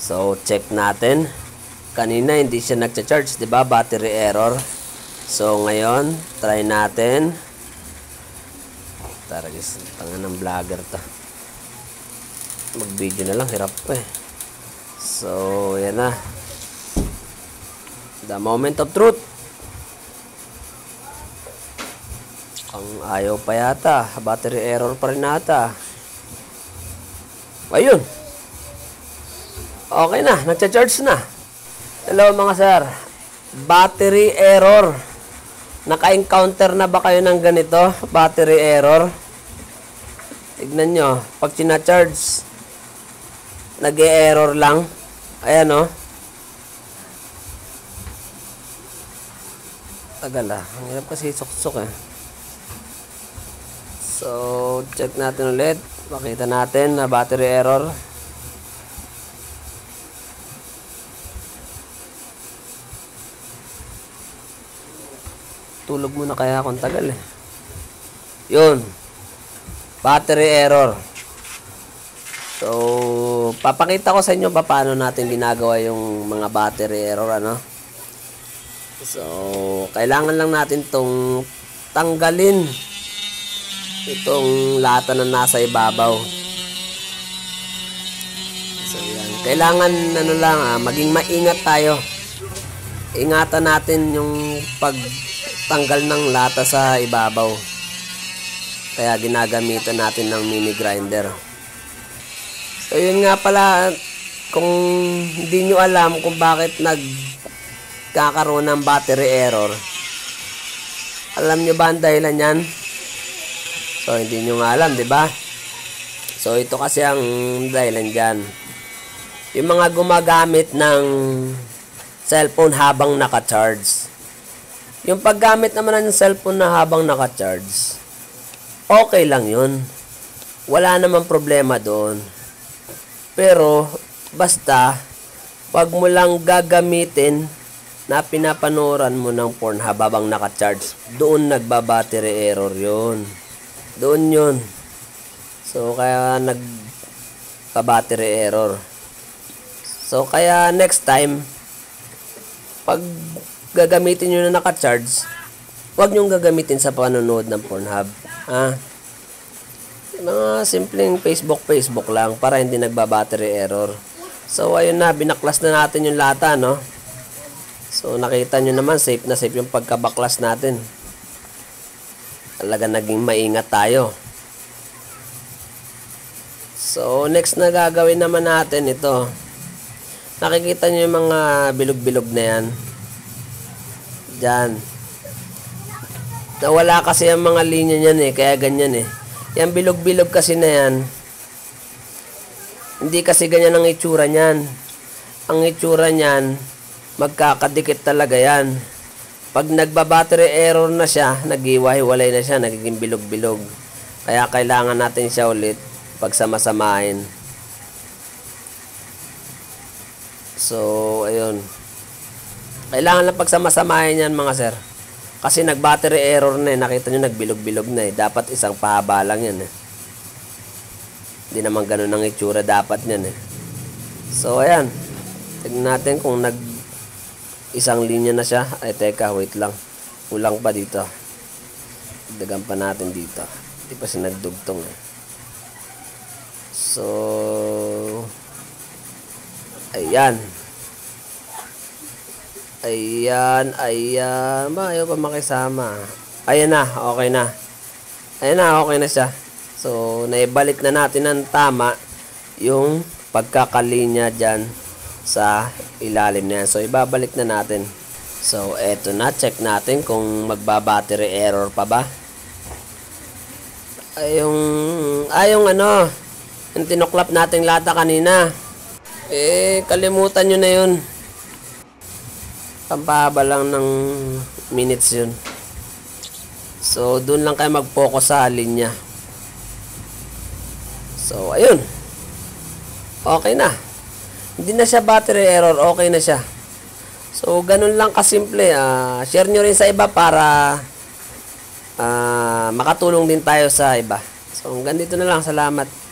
So, check natin. Kanina hindi siya nagcha-charge, 'di ba? Battery error. So, ngayon, try natin. Tara guys, tanga ng vlogger to. Mag-video na lang, hirap pa eh. So, yan na. The moment of truth. Ang ayaw pa yata. Battery error pa rin nata. Ayun. Okay na, nagcha-charge na. Hello mga sir. Battery error. Naka-encounter na ba kayo ng ganito? Battery error. Tignan nyo. Pag sina-charge, nag-e-error lang. Ayan o. Tagal ah. Ang hirap kasi suksok eh. So, check natin ulit. Makita natin na battery error. Tulog muna kaya akong tagal eh. Yun. Battery error. So, papakita ko sa inyo paano natin ginagawa yung mga battery error, ano. So, kailangan lang natin tong tanggalin itong lata na nasa ibabaw. So, yan. Kailangan, ano lang, maging maingat tayo. Ingatan natin yung pagtanggal ng lata sa ibabaw. Kaya ginagamitan natin ng mini grinder. So, yun nga pala, kung hindi nyo alam kung bakit nagkakaroon ng battery error, alam nyo ba ang dahilan yan? So, hindi nyo nga alam, di ba? So, ito kasi ang dahilan dyan. Yung mga gumagamit ng cellphone habang naka-charge. Yung paggamit naman ng cellphone na habang naka-charge, okay lang yun. Wala namang problema doon. Pero, basta, wag mo lang gagamitin na pinapanoran mo ng porn habang naka-charge. Doon nagba-battery error yun. Doon yun. So, kaya nagpa-battery error. So, kaya next time, pag gagamitin nyo na naka-charge, huwag nyo gagamitin sa panonood ng Pornhub. Mga simpleng Facebook lang para hindi nagba-battery error. So, ayun na, binaklas na natin yung lata, no? So, nakita nyo naman, safe na safe yung pagkabaklas natin. Talaga naging maingat tayo. So, next na gagawin naman natin ito. Nakikita nyo yung mga bilog-bilog na yan. Diyan. Nawala kasi ang mga linya niyan eh, kaya ganyan eh. Yan bilog-bilog kasi na yan. Hindi kasi ganyan ang itsura niyan. Ang itsura niyan, magkakadikit talaga yan. Pag nagba-battery error na siya, nag-iwahiwalay na siya, nagiging bilog-bilog. Kaya kailangan natin siya ulit pagsamasamahin. So, ayun. Kailangan lang pagsamasamahin yan mga sir. Kasi nag-battery error na eh. Nakita nyo nagbilog-bilog na eh. Dapat isang pahaba lang yan eh. Hindi naman ganun ang itsura dapat yan eh. So, ayan. Tignan natin kung isang linya na siya. Ay, teka, wait lang. Kulang pa dito. Dagan pa natin dito. Hindi pa siya nagdugtong eh. So, ayan. Ayan. Ayaw pa makisama. Ayan na, okay na. Ayan na, okay na siya. So, naibalik na natin ng tama yung pagkakalinya dyan sa ilalim na yan. So, ibabalik na natin. So, eto na. Check natin kung magba-battery error pa ba. Yung tinuklap nating lata kanina. Kalimutan nyo na yun. Pampahaba lang ng minutes yun. So, dun lang kayo mag-focus sa linya. So, ayun. Okay na. Hindi na siya battery error. Okay na siya. So, ganun lang kasimple. Share nyo rin sa iba para makatulong din tayo sa iba. So, hanggang dito na lang. Salamat.